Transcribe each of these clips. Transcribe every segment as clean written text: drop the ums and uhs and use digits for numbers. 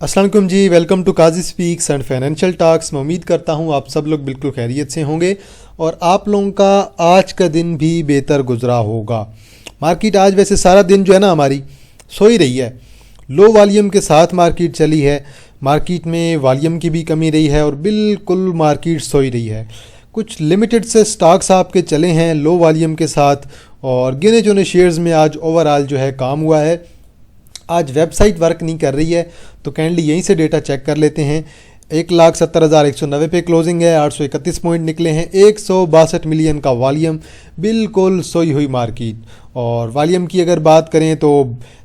अस्सलाम वालेकुम जी, welcome to Qazi speaks and financial talks. मैं उम्मीद करता हूँ आप सब लोग बिल्कुल खैरियत से होंगे और आप लोगों का आज का दिन भी बेहतर गुजरा होगा। मार्केट आज वैसे सारा दिन जो है ना हमारी सो ही रही है। लो वॉल्यूम के साथ मार्केट चली है। मार्केट में वॉल्यूम की भी कमी रही है और बिल्कुल मार्केट सो ही रही है। कुछ लिमिटेड से स्टॉक्स आपके चले हैं लो वॉल्यूम के साथ और गिने चुने शेयर्स में आज ओवरऑल जो है काम हुआ है। आज वेबसाइट वर्क नहीं कर रही है तो काइंडली यहीं से डेटा चेक कर लेते हैं। 1,70,190 पे क्लोजिंग है, 831 पॉइंट निकले हैं, 162 मिलियन का वॉल्यूम, बिल्कुल सोई हुई मार्केट। और वॉल्यूम की अगर बात करें तो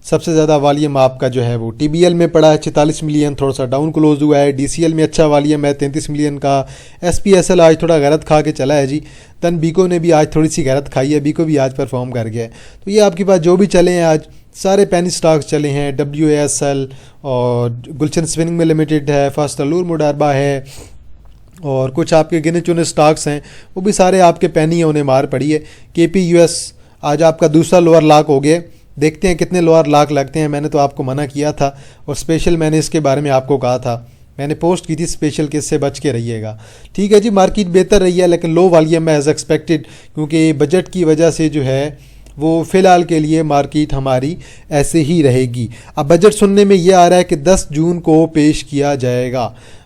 सबसे ज़्यादा वॉल्यूम आपका जो है वो TBL में पड़ा है 46 मिलियन, थोड़ा सा डाउन क्लोज हुआ है। DCL में अच्छा वॉल्यूम है 33 मिलियन का। SPSL आज थोड़ा गैरत खा के चला है जी। तन बीको ने भी आज थोड़ी सी गैरत खाई है, बीको भी आज परफॉर्म कर गया है। तो ये आपके पास जो भी चले हैं आज सारे पेनी स्टॉक्स चले हैं। WASL और गुलशन स्पिनिंग में लिमिटेड है, फर्स्ट अलूर मुडारबा है और कुछ आपके गिने चुने स्टॉक्स हैं वो भी सारे आपके पेनी होने मार पड़ी है। KPUS आज आपका दूसरा लोअर लॉक हो गया। देखते हैं कितने लोअर लॉक लगते हैं। मैंने तो आपको मना किया था और स्पेशल मैंने इसके बारे में आपको कहा था, मैंने पोस्ट की थी स्पेशल के, इससे बच के रहिएगा। ठीक है जी, मार्केट बेहतर रही है लेकिन लो वॉल्यूम है एज एक्सपेक्टेड, क्योंकि बजट की वजह से जो है वो फ़िलहाल के लिए मार्केट हमारी ऐसे ही रहेगी। अब बजट सुनने में ये आ रहा है कि 10 जून को पेश किया जाएगा।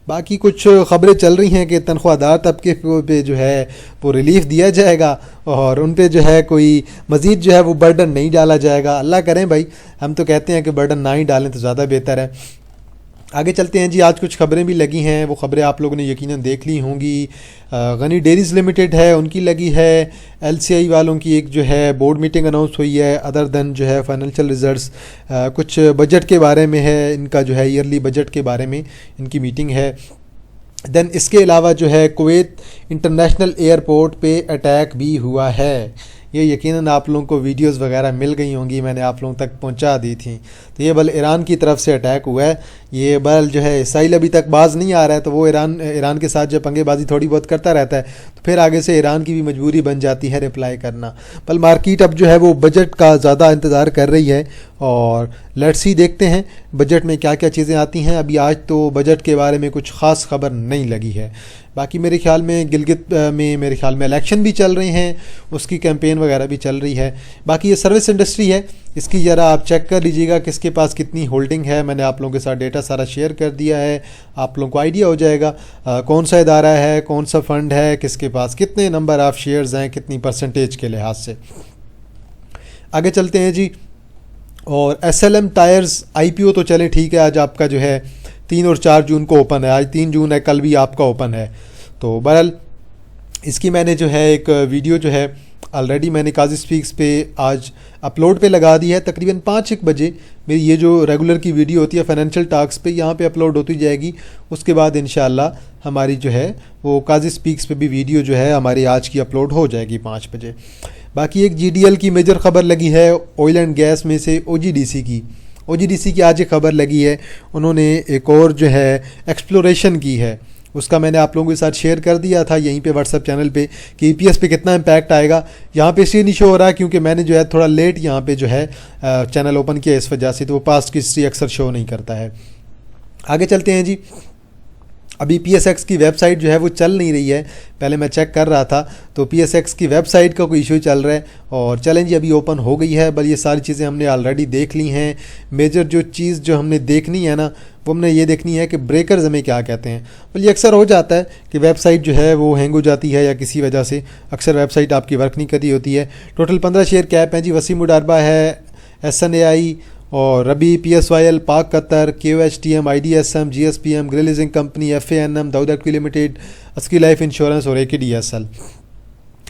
बाकी कुछ ख़बरें चल रही हैं कि तनख्वाहदार तबके पे जो है वो रिलीफ़ दिया जाएगा और उन पे जो है कोई मज़ीद जो है वो बर्डन नहीं डाला जाएगा। अल्लाह करें भाई, हम तो कहते हैं कि बर्डन ना ही डालें तो ज़्यादा बेहतर है। आगे चलते हैं जी। आज कुछ खबरें भी लगी हैं, वो खबरें आप लोगों ने यकीनन देख ली होंगी। गनी डेयरीज़ लिमिटेड है, उनकी लगी है। LCI वालों की एक जो है बोर्ड मीटिंग अनाउंस हुई है। अदर देन जो है फाइनेंशियल रिजल्ट्स, कुछ बजट के बारे में है, इनका जो है ईयरली बजट के बारे में इनकी मीटिंग है। देन इसके अलावा जो है कुवैत इंटरनेशनल एयरपोर्ट पे अटैक भी हुआ है। ये यकीनन आप लोगों को वीडियोस वगैरह मिल गई होंगी, मैंने आप लोगों तक पहुंचा दी थी। तो ये बल ईरान की तरफ से अटैक हुआ है। ये बल जो है इसराइल अभी तक बाज नहीं आ रहा है, तो वो ईरान के साथ जो पंगेबाजी थोड़ी बहुत करता रहता है तो फिर आगे से ईरान की भी मजबूरी बन जाती है रिप्लाई करना। बल मार्केट अब जो है वो बजट का ज़्यादा इंतज़ार कर रही है और लेट्स ही देखते हैं बजट में क्या क्या चीज़ें आती हैं। अभी आज तो बजट के बारे में कुछ ख़ास खबर नहीं लगी है। बाकी मेरे ख्याल में गिलगित में मेरे ख्याल में इलेक्शन भी चल रहे हैं, उसकी कैंपेन वगैरह भी चल रही है। बाकी ये सर्विस इंडस्ट्री है, इसकी ज़रा आप चेक कर लीजिएगा किसके पास कितनी होल्डिंग है। मैंने आप लोगों के साथ डेटा सारा शेयर कर दिया है, आप लोगों को आइडिया हो जाएगा कौन सा इदारा है, कौन सा फ़ंड है, किसके पास कितने नंबर ऑफ़ शेयर्स हैं, कितनी परसेंटेज के लिहाज से। आगे चलते हैं जी। और SLM टायर्स IPO तो चले ठीक है, आज आपका जो है 3 और 4 जून को ओपन है। आज 3 जून है, कल भी आपका ओपन है। तो बहरहाल इसकी मैंने जो है एक वीडियो जो है ऑलरेडी मैंने काजी स्पीक्स पे आज अपलोड पे लगा दी है। तकरीबन 5-1 बजे मेरी ये जो रेगुलर की वीडियो होती है फाइनेंशियल टॉक्स पे, यहाँ पे अपलोड होती जाएगी। उसके बाद इंशाल्लाह हमारी जो है वो काजी स्पीक्स पे भी वीडियो जो है हमारी आज की अपलोड हो जाएगी 5 बजे। बाकी एक GDL की मेजर ख़बर लगी है ऑयल एंड गैस में से OGDC की आज एक खबर लगी है। उन्होंने एक और जो है एक्सप्लोरेशन की है, उसका मैंने आप लोगों के साथ शेयर कर दिया था यहीं पे व्हाट्सएप चैनल पे कि EPS पे कितना इम्पैक्ट आएगा। यहाँ पे इसलिए नहीं शो हो रहा है क्योंकि मैंने जो है थोड़ा लेट यहाँ पे जो है चैनल ओपन किया, इस वजह से तो वो पास्ट की हिस्ट्री अक्सर शो नहीं करता है। आगे चलते हैं जी। अभी PSX की वेबसाइट जो है वो चल नहीं रही है, पहले मैं चेक कर रहा था तो PSX की वेबसाइट का कोई इशू चल रहा है और चैलेंज अभी ओपन हो गई है। बल ये सारी चीज़ें हमने ऑलरेडी देख ली हैं। मेजर जो चीज़ जो हमने देखनी है ना वो हमने ये देखनी है कि ब्रेकर्स हमें क्या कहते हैं। बल ये अक्सर हो जाता है कि वेबसाइट जो है वो हैंग हो जाती है या किसी वजह से अक्सर वेबसाइट आपकी वर्क नहीं कर रही होती है। टोटल 15 शेयर कैप हैं जी। वसीम मुडारबा है, SNAI और रबी, PSYL, Pak Qatar, KOHTM, IDSM, GSPM, ग्रिल लीजिंग कंपनी, FANM, दाऊद एक्वी लिमिटेड, अस्की लाइफ इंश्योरेंस और AKDSL।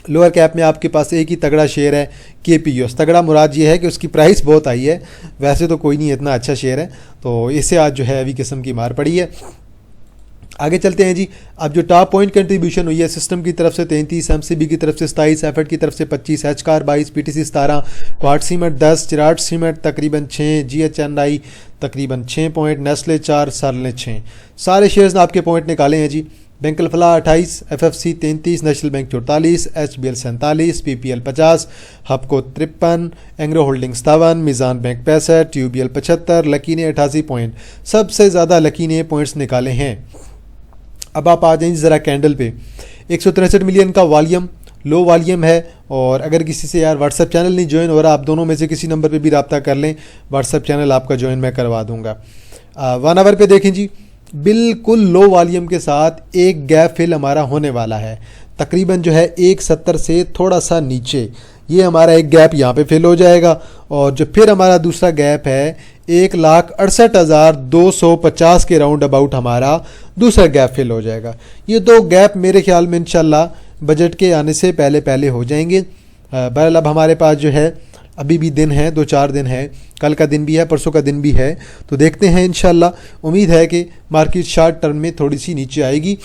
लोअर कैप में आपके पास एक ही तगड़ा शेयर है KPUS। तगड़ा मुराद ये है कि उसकी प्राइस बहुत आई है, वैसे तो कोई नहीं इतना अच्छा शेयर है, तो इससे आज जो है अभी किस्म की मार पड़ी है। आगे चलते हैं जी। अब जो टॉप पॉइंट कंट्रीब्यूशन हुई है सिस्टम की तरफ से 33, MCB की तरफ से 27, एफर्ट की तरफ से 25, HCAR 22, PTC 17, quad cement 10, Cherat cement तकरीबन 6, GHNI तकरीबन 6 पॉइंट, नेस्ले 4, सरले 6। सारे शेयर्स ने आपके पॉइंट निकाले हैं जी। Bank Alfalah 28, FFC 33, national bank 44, HBL 47, PPL 50, Hubco 53, Engro holding 57, Meezan bank 65, UBL 75, lucky ने 88 पॉइंट, सबसे ज़्यादा लकी ने पॉइंट्स निकाले हैं। अब आप आ जाएंगे ज़रा कैंडल पे। 163 मिलियन का वॉल्यूम, लो वॉल्यूम है। और अगर किसी से यार व्हाट्सएप चैनल नहीं ज्वाइन हो रहा, आप दोनों में से किसी नंबर पे भी रब्ता कर लें, व्हाट्सएप चैनल आपका ज्वाइन मैं करवा दूंगा। 1 आवर पे देखें जी, बिल्कुल लो वॉल्यूम के साथ एक गैप फिल हमारा होने वाला है, तकरीबन जो है 170 से थोड़ा सा नीचे। ये हमारा एक गैप यहाँ पे फिल हो जाएगा और जो फिर हमारा दूसरा गैप है 1,68,250 के राउंड अबाउट हमारा दूसरा गैप फिल हो जाएगा। ये दो गैप मेरे ख्याल में इंशाल्लाह बजट के आने से पहले पहले हो जाएंगे। बहरहाल अब हमारे पास जो है अभी भी दिन है, 2-4 दिन है, कल का दिन भी है, परसों का दिन भी है, तो देखते हैं इंशाल्लाह। उम्मीद है कि मार्केट शॉर्ट टर्म में थोड़ी सी नीचे आएगी।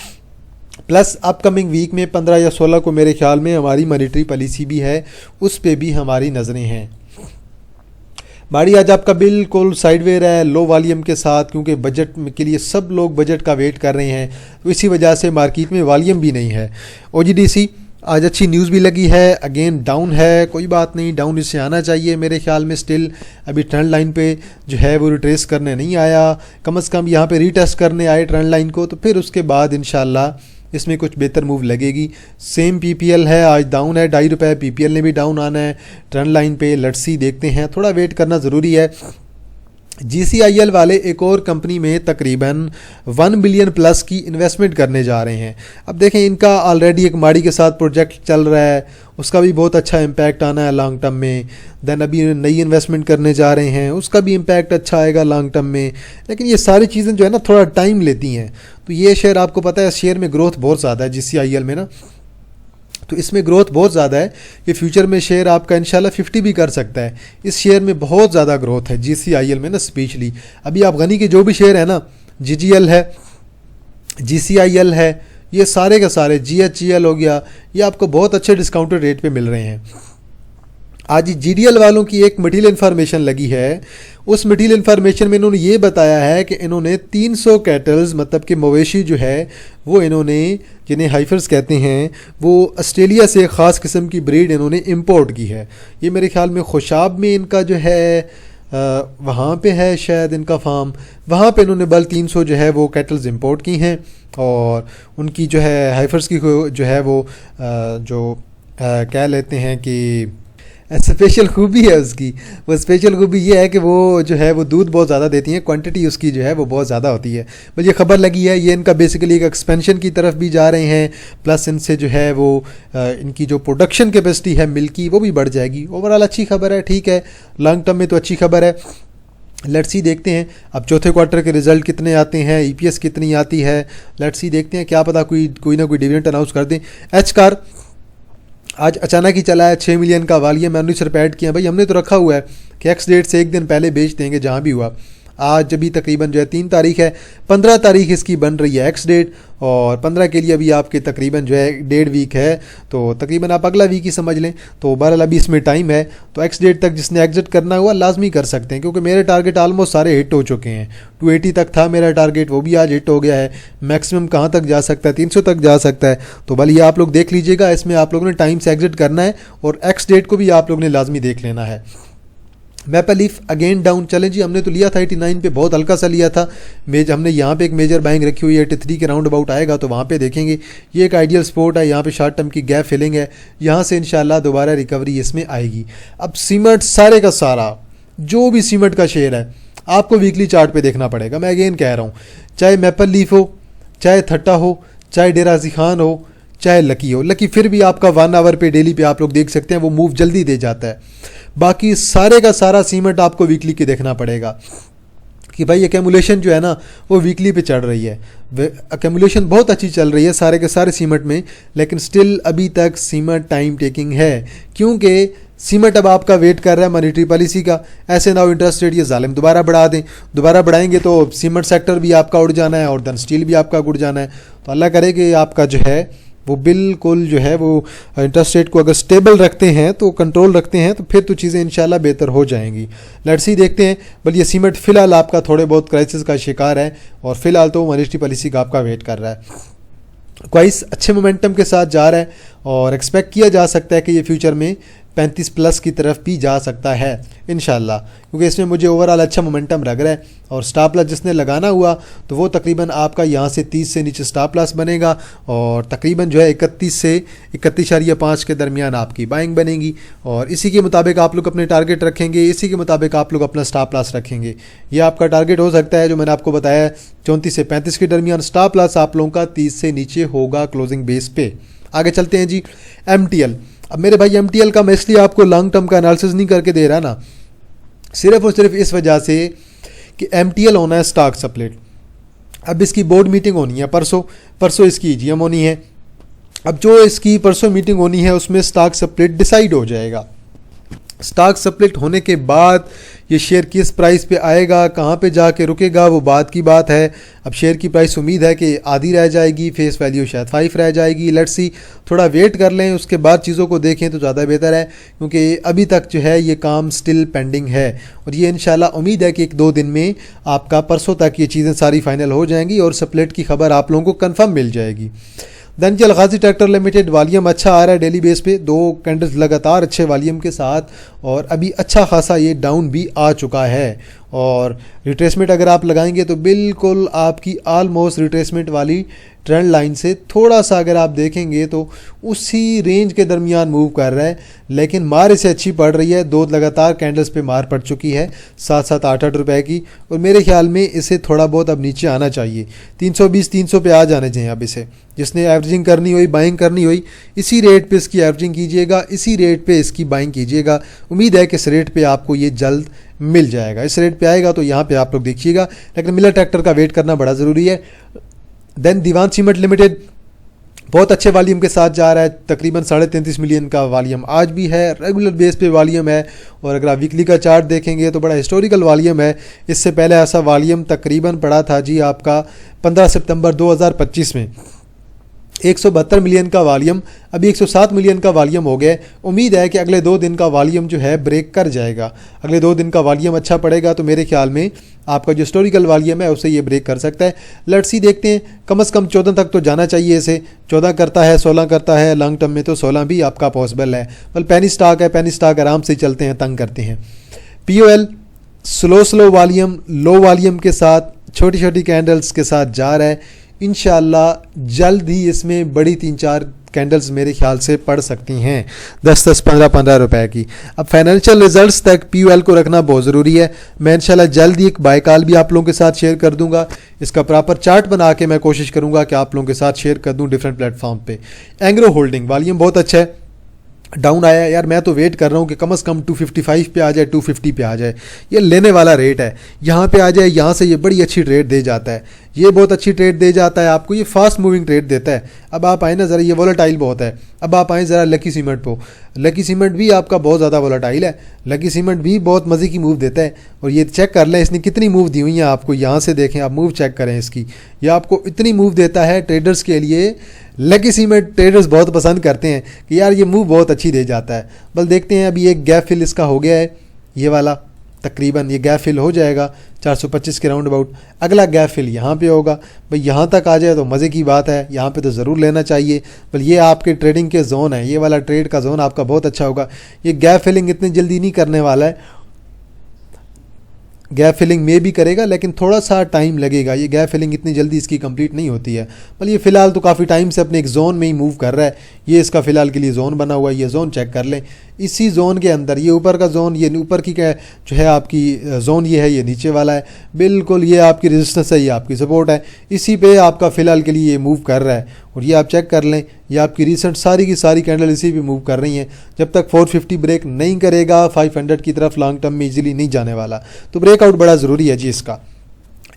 प्लस अपकमिंग वीक में 15 या 16 को मेरे ख्याल में हमारी मॉनेटरी पॉलिसी भी है, उस पे भी हमारी नज़रें हैं। बाड़ी आज आपका बिल्कुल साइडवेयर है, लो वॉल्यूम के साथ, क्योंकि बजट के लिए सब लोग बजट का वेट कर रहे हैं, तो इसी वजह से मार्केट में वॉल्यूम भी नहीं है। ओजीडीसी आज अच्छी न्यूज़ भी लगी है, अगेन डाउन है, कोई बात नहीं, डाउन इससे आना चाहिए मेरे ख्याल में। स्टिल अभी ट्रेंड लाइन पे जो है वो रिट्रेस करने नहीं आया, कम से कम यहाँ पे रीटेस्ट करने आए ट्रेंड लाइन को, तो फिर उसके बाद इंशाल्लाह इसमें कुछ बेहतर मूव लगेगी। सेम पीपीएल है, आज डाउन है, ₹2.5, पीपीएल ने भी डाउन आना है ट्रेंड लाइन पे। लेट्स सी, देखते हैं, थोड़ा वेट करना ज़रूरी है। GCIL वाले एक और कंपनी में तकरीबन 1 बिलियन प्लस की इन्वेस्टमेंट करने जा रहे हैं। अब देखें, इनका ऑलरेडी एक माड़ी के साथ प्रोजेक्ट चल रहा है, उसका भी बहुत अच्छा इम्पैक्ट आना है लॉन्ग टर्म में। देन अभी नई इन्वेस्टमेंट करने जा रहे हैं, उसका भी इम्पैक्ट अच्छा आएगा लॉन्ग टर्म में। लेकिन ये सारी चीज़ें जो है ना थोड़ा टाइम लेती हैं। तो ये शेयर आपको पता है, शेयर में ग्रोथ बहुत ज़्यादा है GCIL में ना, तो इसमें ग्रोथ बहुत ज़्यादा है कि फ्यूचर में शेयर आपका इंशाल्लाह 50 भी कर सकता है। इस शेयर में बहुत ज़्यादा ग्रोथ है GCIL में ना, स्पेशली अभी आप गनी के जो भी शेयर है ना, GGL है, GCIL है, ये सारे के सारे, GHGL हो गया, ये आपको बहुत अच्छे डिस्काउंटेड रेट पे मिल रहे हैं। आज GDL वालों की एक मटीरियल इन्फॉर्मेशन लगी है, उस मटीरियल इन्फॉर्मेशन में इन्होंने ये बताया है कि इन्होंने 300 कैटल्स, मतलब कि मवेशी जो है वो इन्होंने, जिन्हें हाइफर्स कहते हैं, वो ऑस्ट्रेलिया से ख़ास किस्म की ब्रीड इन्होंने इंपोर्ट की है। ये मेरे ख्याल में खुशाब में इनका जो है वहाँ पे है शायद इनका फार्म, वहाँ पे इन्होंने बल 300 जो है वो कैटल्स इंपोर्ट की हैं। और उनकी जो है हाइफर्स की जो है वो कह लेते हैं कि स्पेशल खूबी है उसकी, वो स्पेशल खूबी ये है कि वो जो है वो दूध बहुत ज़्यादा देती हैं, क्वांटिटी उसकी जो है वो बहुत ज़्यादा होती है। मुझे खबर लगी है ये इनका बेसिकली एक एक्सपेंशन की तरफ भी जा रहे हैं, प्लस इनसे जो है वो इनकी जो प्रोडक्शन कैपेसिटी है मिल्क की वो भी बढ़ जाएगी। ओवरऑल अच्छी खबर है, ठीक है, लॉन्ग टर्म में तो अच्छी खबर है। लेट्स सी, देखते हैं अब चौथे क्वार्टर के रिजल्ट कितने आते हैं, EPS कितनी आती है। लेट्स सी, देखते हैं, क्या पता कोई ना कोई डिविडेंड अनाउंस कर दें। एचकार आज अचानक ही चला है, 6 मिलियन का वालिया। मैंने सर पे ऐड किया, भाई हमने तो रखा हुआ है कि एक्स डेट से एक दिन पहले बेच देंगे जहाँ भी हुआ। आज अभी तकरीबन जो है 3 तारीख है, 15 तारीख इसकी बन रही है एक्स डेट, और 15 के लिए अभी आपके तकरीबन जो है 1.5 वीक है, तो तकरीबन आप अगला वीक ही समझ लें। तो बहरहाल अभी इसमें टाइम है, तो एक्स डेट तक जिसने एग्जिट करना हुआ लाजमी कर सकते हैं, क्योंकि मेरे टारगेट ऑलमोस्ट सारे हिट हो चुके हैं। 280 तक था मेरा टारगेट, वो भी आज हिट हो गया है। मैक्सिमम कहाँ तक जा सकता है, 300 तक जा सकता है। तो भले ये आप लोग देख लीजिएगा, इसमें आप लोगों ने टाइम से एग्जिट करना है, और एक्स डेट को भी आप लोगों ने लाजमी देख लेना है। Maple leaf again down. चलें जी, हमने तो लिया था 89 पे, बहुत हल्का सा लिया था। हमने यहाँ पे एक मेजर बाइंग रखी हुई है, 83 के राउंड अबाउट आएगा तो वहाँ पे देखेंगे। ये एक आइडियल स्पॉट है, यहाँ पे शॉर्ट टर्म की गैप फिलिंग है, यहाँ से इंशाल्लाह दोबारा रिकवरी इसमें आएगी। अब सीमेंट सारे का सारा जो भी सीमेंट का शेयर है आपको वीकली चार्ट पे देखना पड़ेगा। मैं अगेन कह रहा हूँ, चाहे मैपल लीफ हो, चाहे थट्टा हो, चाहे डेरा गाजी खान हो, चाहे लकी हो। लकी फिर भी आपका 1 आवर पे डेली पे आप लोग देख सकते हैं, वो मूव जल्दी दे जाता है। बाकी सारे का सारा सीमेंट आपको वीकली की देखना पड़ेगा कि भाई एक्यूमुलेशन जो है ना वो वीकली पे चढ़ रही है। एक्यूमुलेशन बहुत अच्छी चल रही है सारे के सारे सीमेंट में, लेकिन स्टिल अभी तक सीमेंट टाइम टेकिंग है, क्योंकि सीमेंट अब आपका वेट कर रहा है मॉनेटरी पॉलिसी का। ऐसे ना हो इंटरेस्ट रेट ये जालिम दोबारा बढ़ा दें, दोबारा बढ़ाएंगे तो सीमेंट सेक्टर भी आपका उड़ जाना है और देन स्टील भी आपका उड़ जाना है। तो अल्लाह करे कि आपका जो है वो बिल्कुल जो है वो इंटरेस्ट रेट को अगर स्टेबल रखते हैं, तो कंट्रोल रखते हैं, तो फिर तो चीज़ें इंशाल्लाह बेहतर हो जाएंगी। लेट्स सी, देखते हैं। बल ये सीमेंट फ़िलहाल आपका थोड़े बहुत क्राइसिस का शिकार है, और फिलहाल तो मॉनेटरी पॉलिसी का आपका वेट कर रहा है। क्वाइस अच्छे मोमेंटम के साथ जा रहा है और एक्सपेक्ट किया जा सकता है कि ये फ्यूचर में 35 प्लस की तरफ भी जा सकता है इंशाल्लाह, क्योंकि इसमें मुझे ओवरऑल अच्छा मोमेंटम लग रहा है। और स्टॉप लॉस जिसने लगाना हुआ तो वो तकरीबन आपका यहाँ से 30 से नीचे स्टॉप लॉस बनेगा और तकरीबन जो है 31 से 31.5 के दरमियान आपकी बाइंग बनेगी और इसी के मुताबिक आप लोग अपने टारगेट रखेंगे, इसी के मुताबिक आप लोग अपना स्टॉप लॉस रखेंगे। ये आपका टारगेट हो सकता है जो मैंने आपको बताया 34 से 35 के दरमियान। स्टॉप लॉस आप लोगों का 30 से नीचे होगा क्लोजिंग बेस पे। आगे चलते हैं जी MTL। अब मेरे भाई MTL का मैं इसलिए आपको लॉन्ग टर्म का एनालिसिस नहीं करके दे रहा ना, सिर्फ और सिर्फ इस वजह से कि MTL होना है स्टॉक सप्लिट। अब इसकी बोर्ड मीटिंग होनी है परसों इसकी EGM होनी है। अब जो इसकी परसों मीटिंग होनी है उसमें स्टॉक सप्लिट डिसाइड हो जाएगा। स्टॉक सप्लिट होने के बाद ये शेयर किस प्राइस पे आएगा, कहाँ पे जाके रुकेगा, वो बात की बात है। अब शेयर की प्राइस उम्मीद है कि आधी रह जाएगी, फेस वैल्यू शायद 5 रह जाएगी। लेट्स सी, थोड़ा वेट कर लें, उसके बाद चीज़ों को देखें तो ज़्यादा बेहतर है, क्योंकि अभी तक जो है ये काम स्टिल पेंडिंग है और ये इंशाल्लाह उम्मीद है कि 1-2 दिन में आपका परसों तक ये चीज़ें सारी फाइनल हो जाएंगी और सप्लिट की खबर आप लोगों को कन्फर्म मिल जाएगी। देन जी अलगाजी ट्रैक्टर लिमिटेड, वॉल्यूम अच्छा आ रहा है डेली बेस पे, 2 कैंडल्स लगातार अच्छे वॉल्यूम के साथ और अभी अच्छा खासा ये डाउन भी आ चुका है और रिट्रेसमेंट अगर आप लगाएंगे तो बिल्कुल आपकी ऑलमोस्ट रिट्रेसमेंट वाली ट्रेंड लाइन से थोड़ा सा अगर आप देखेंगे तो उसी रेंज के दरमियान मूव कर रहा है, लेकिन मार इसे अच्छी पड़ रही है। 2 लगातार कैंडल्स पे मार पड़ चुकी है 7-7, 8-8 रुपए की और मेरे ख्याल में इसे थोड़ा बहुत अब नीचे आना चाहिए। 320-300 पे आ जाने चाहिए। अब इसे जिसने एवरेजिंग करनी हुई, बाइंग करनी हुई, इसी रेट पे इसकी एवरेजिंग कीजिएगा, इसी रेट पे इसकी बाइंग कीजिएगा। उम्मीद है कि इस रेट पे आपको ये जल्द मिल जाएगा। इस रेट पे आएगा तो यहाँ पे आप लोग देखिएगा, लेकिन मिलर ट्रैक्टर का वेट करना बड़ा ज़रूरी है। देन दीवान सीमेंट लिमिटेड बहुत अच्छे वॉल्यूम के साथ जा रहा है, तकरीबन 33.5 मिलियन का वॉल्यूम आज भी है, रेगुलर बेस पे वॉल्यूम है और अगर आप वीकली का चार्ट देखेंगे तो बड़ा हिस्टोरिकल वॉल्यूम है। इससे पहले ऐसा वॉल्यूम तकरीबन पड़ा था जी आपका 15 सितंबर 2025 में 172 मिलियन का वॉल्यूम, अभी 107 मिलियन का वॉल्यूम हो गया। उम्मीद है कि अगले 2 दिन का वॉल्यूम जो है ब्रेक कर जाएगा। अगले 2 दिन का वॉल्यूम अच्छा पड़ेगा तो मेरे ख्याल में आपका जो हिस्टोरिकल वॉल्यूम है उसे ये ब्रेक कर सकता है। लेट्स सी, देखते हैं, कम से कम 14 तक तो जाना चाहिए इसे। 14 करता है, 16 करता है, लॉन्ग टर्म में तो 16 भी आपका पॉसिबल है। बल पेनी स्टॉक है, पेनी स्टॉक आराम से चलते हैं, तंग करते हैं। POL slow volume, low volume के साथ, छोटी छोटी कैंडल्स के साथ जा रहा है। इंशाल्लाह जल्द ही इसमें बड़ी 3-4 कैंडल्स मेरे ख्याल से पड़ सकती हैं 10-10, 15-15 रुपए की। अब फाइनेंशियल रिजल्ट्स तक POL को रखना बहुत ज़रूरी है। मैं इंशाल्लाह जल्द ही एक बाय कॉल भी आप लोगों के साथ शेयर कर दूंगा। इसका प्रॉपर चार्ट बना के मैं कोशिश करूंगा कि आप लोगों के साथ शेयर कर दूं डिफरेंट प्लेटफॉर्म पे। एंग्रो होल्डिंग वॉल्यूम बहुत अच्छा है, डाउन आया यार। मैं तो वेट कर रहा हूँ कि कम से कम 255 पे आ जाए, 250 पे आ जाए। ये लेने वाला रेट है, यहाँ पे आ जाए, यहाँ से ये बड़ी अच्छी ट्रेड दे जाता है, ये बहुत अच्छी ट्रेड दे जाता है आपको, ये फास्ट मूविंग ट्रेड देता है। अब आप आए ना ज़रा, ये वोलेटाइल बहुत है। अब आप आए ज़रा लकी सीमेंट को, लकी सीमेंट भी आपका बहुत ज़्यादा वोलेटाइल है, लकी सीमेंट भी बहुत मज़े की मूव देता है। और ये चेक कर लें इसने कितनी मूव दी हुई है आपको, यहाँ से देखें आप, मूव चेक करें इसकी, ये आपको इतनी मूव देता है ट्रेडर्स के लिए। लकी सीमेंट ट्रेडर्स बहुत पसंद करते हैं कि यार ये मूव बहुत अच्छी दे जाता है। बल देखते हैं, अभी एक गैप फिल इसका हो गया है, ये वाला तकरीबन ये गैप फिल हो जाएगा 425 के राउंड अबाउट। अगला गैप फिल यहाँ पे होगा, भाई यहाँ तक आ जाए तो मज़े की बात है, यहाँ पे तो ज़रूर लेना चाहिए। बल ये आपके ट्रेडिंग के जोन है, ये वाला ट्रेड का जोन आपका बहुत अच्छा होगा। ये गैप फिलिंग इतनी जल्दी नहीं करने वाला है, गैप फिलिंग में भी करेगा लेकिन थोड़ा सा टाइम लगेगा। ये गैप फिलिंग इतनी जल्दी इसकी कंप्लीट नहीं होती है। बल ये फ़िलहाल तो काफ़ी टाइम से अपने एक जोन में ही मूव कर रहा है। ये इसका फ़िलहाल के लिए जोन बना हुआ है, ये जोन चेक कर लें। इसी जोन के अंदर ये ऊपर का जोन, ये ऊपर की क्या जो है आपकी जोन ये है, ये नीचे वाला है बिल्कुल, ये आपकी रेजिस्टेंस है, ये आपकी सपोर्ट है, इसी पे आपका फ़िलहाल के लिए ये मूव कर रहा है। और ये आप चेक कर लें, ये आपकी रिसेंट सारी की सारी कैंडल इसी पे मूव कर रही हैं। जब तक 450 ब्रेक नहीं करेगा 500 की तरफ लॉन्ग टर्म में इजीली नहीं जाने वाला, तो ब्रेकआउट बड़ा ज़रूरी है जी इसका।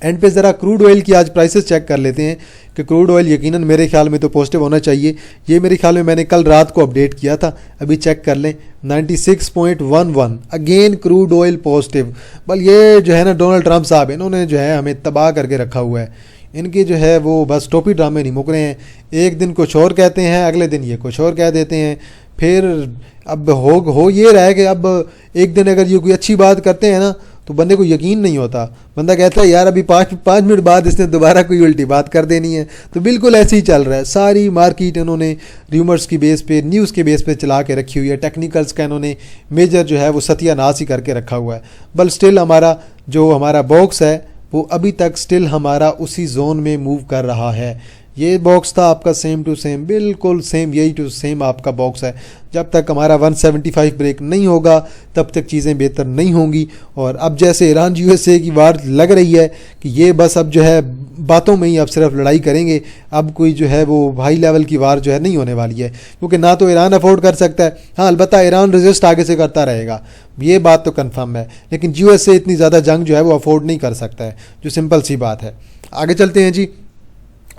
एंड पे ज़रा क्रूड ऑयल की आज प्राइसेस चेक कर लेते हैं कि क्रूड ऑयल यकीनन मेरे ख्याल में तो पॉजिटिव होना चाहिए। ये मेरे ख्याल में मैंने कल रात को अपडेट किया था, अभी चेक कर लें 96.11, अगेन क्रूड ऑयल पॉजिटिव। बल ये जो है ना डोनाल्ड ट्रंप साहब, इन्होंने जो है हमें तबाह करके रखा हुआ है। इनके जो है वो बस टोपी ड्रामे नहीं मुक रहे हैं, एक दिन कुछ और कहते हैं, अगले दिन ये कुछ और कह देते हैं। फिर अब हो ये रहा है कि अब एक दिन अगर ये कोई अच्छी बात करते हैं ना तो बंदे को यकीन नहीं होता, बंदा कहता है यार अभी पाँच मिनट बाद इसने दोबारा कोई उल्टी बात कर देनी है। तो बिल्कुल ऐसे ही चल रहा है, सारी मार्केट इन्होंने र्यूमर्स की बेस पे, न्यूज़ के बेस पे चला के रखी हुई है। टेक्निकल्स का इन्होंने मेजर जो है वो सत्यानाश ही करके रखा हुआ है। बल स्टिल हमारा बॉक्स है वो अभी तक स्टिल हमारा उसी जोन में मूव कर रहा है। ये बॉक्स था आपका सेम टू सेम, बिल्कुल सेम, यही टू सेम आपका बॉक्स है। जब तक हमारा 175 ब्रेक नहीं होगा तब तक चीज़ें बेहतर नहीं होंगी। और अब जैसे ईरान यूएसए की वार लग रही है कि ये बस अब जो है बातों में ही अब सिर्फ लड़ाई करेंगे, अब कोई जो है वो हाई लेवल की वार जो है नहीं होने वाली है, क्योंकि ना तो ईरान अफोर्ड कर सकता है। हाँ, अलबत्ता ईरान रेजिस्ट आगे से करता रहेगा, ये बात तो कन्फर्म है, लेकिन यूएसए इतनी ज़्यादा जंग जो है वो अफोर्ड नहीं कर सकता है, जो सिंपल सी बात है। आगे चलते हैं जी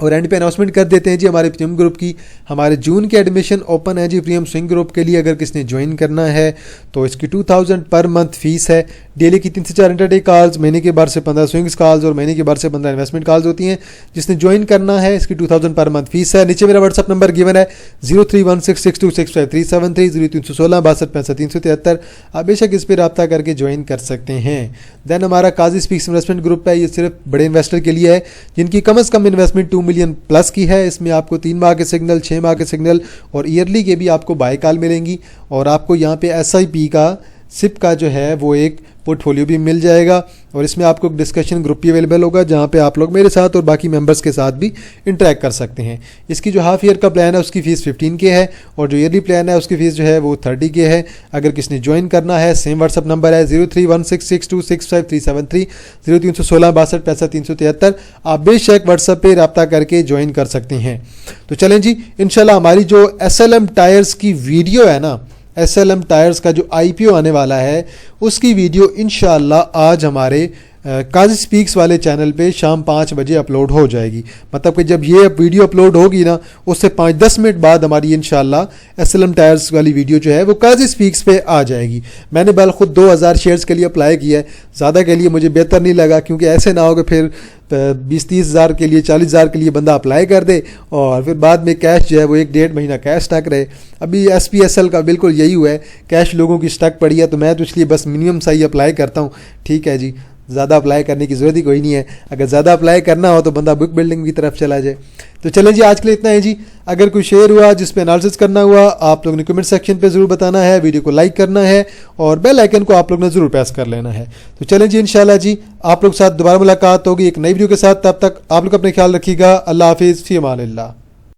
और एंड पे अनाउंसमेंट कर देते हैं जी हमारे प्रीमियम ग्रुप की। हमारे जून के एडमिशन ओपन है जी प्रीमियम स्विंग ग्रुप के लिए। अगर किसने ज्वाइन करना है तो इसकी 2000 पर मंथ फीस है। डेली की 3 से 4 इंटरडे कॉल्स, महीने के बाद से 15 स्विंग्स कॉल्स और महीने के बाद से 15 इन्वेस्टमेंट कॉल्स होती हैं। जिसने ज्वाइन करना है इसकी 2000 पर मंथ फीस है। नीचे मेरा व्हाट्सअप नंबर गिवन है 0316626537 0316 आप बेशक इस पर रब्ता करके ज्वाइन कर सकते हैं। देन हमारा काजी स्पीक्स इन्वेस्टमेंट ग्रुप है, ये सिर्फ बड़े इन्वेस्टर के लिए है जिनकी कम से कम इन्वेस्टमेंट 2 मिलियन प्लस की है। इसमें आपको 3 माह के सिग्नल, 6 माह के सिग्नल और ईयरली के भी आपको बाय कॉल मिलेंगी। और आपको यहाँ पे SIP का सिप का जो है वो एक पोर्टफोलियो भी मिल जाएगा। और इसमें आपको एक डिस्कशन ग्रुप भी अवेलेबल होगा जहाँ पे आप लोग मेरे साथ और बाकी मेंबर्स के साथ भी इंटरेक्ट कर सकते हैं। इसकी जो हाफ ईयर का प्लान है उसकी फ़ीस 15K है और जो ईयरली प्लान है उसकी फ़ीस जो है वो 30K है। अगर किसने ज्वाइन करना है सेम व्हाट्सअप नंबर है 0316626537 0316626537। आप बेशक व्हाट्सअप पे रब्ता करके ज्वाइन कर सकते हैं। तो चलें जी, इंशाल्लाह हमारी जो SLM टायर्स की वीडियो है ना, SLM टायर्स का जो IPO आने वाला है उसकी वीडियो इंशाल्लाह आज हमारे काजी स्पीक्स वाले चैनल पे शाम 5 बजे अपलोड हो जाएगी। मतलब कि जब ये वीडियो अपलोड होगी ना उससे 5-10 मिनट बाद हमारी इंशाल्लाह SLM टायर्स वाली वीडियो जो है वो काजी स्पीक्स पे आ जाएगी। मैंने बल खुद 2000 शेयर्स के लिए अप्लाई किया है, ज़्यादा के लिए मुझे बेहतर नहीं लगा, क्योंकि ऐसे ना हो कि फिर 20-30 हज़ार के लिए, 40 हज़ार के लिए बंदा अप्लाई कर दे और फिर बाद में कैश जो है वो 1-1.5 महीना कैश स्टक रहे। अभी SPSL का बिल्कुल यही हुआ है, कैश लोगों की स्टक पड़ी है, तो मैं तो इसलिए बस मिनिमम सा ही अप्लाई करता हूँ। ठीक है जी, ज़्यादा अप्लाई करने की ज़रूरत ही कोई नहीं है। अगर ज़्यादा अप्लाई करना हो तो बंदा बुक बिल्डिंग की तरफ चला जाए। तो चलें जी, आज के लिए इतना है जी। अगर कोई शेयर हुआ जिस पे एनालिसिस करना हुआ आप लोग ने कमेंट सेक्शन पे ज़रूर बताना है, वीडियो को लाइक करना है और बेल आइकन को आप लोग ने ज़रूर प्रेस कर लेना है। तो चलें जी, इंशाल्लाह जी आप लोग साथ दोबारा मुलाकात होगी एक नई वीडियो के साथ। तब तक आप लोग अपने ख्याल रखिएगा। अल्लाह हाफिज़, फ़ी अमान अल्लाह।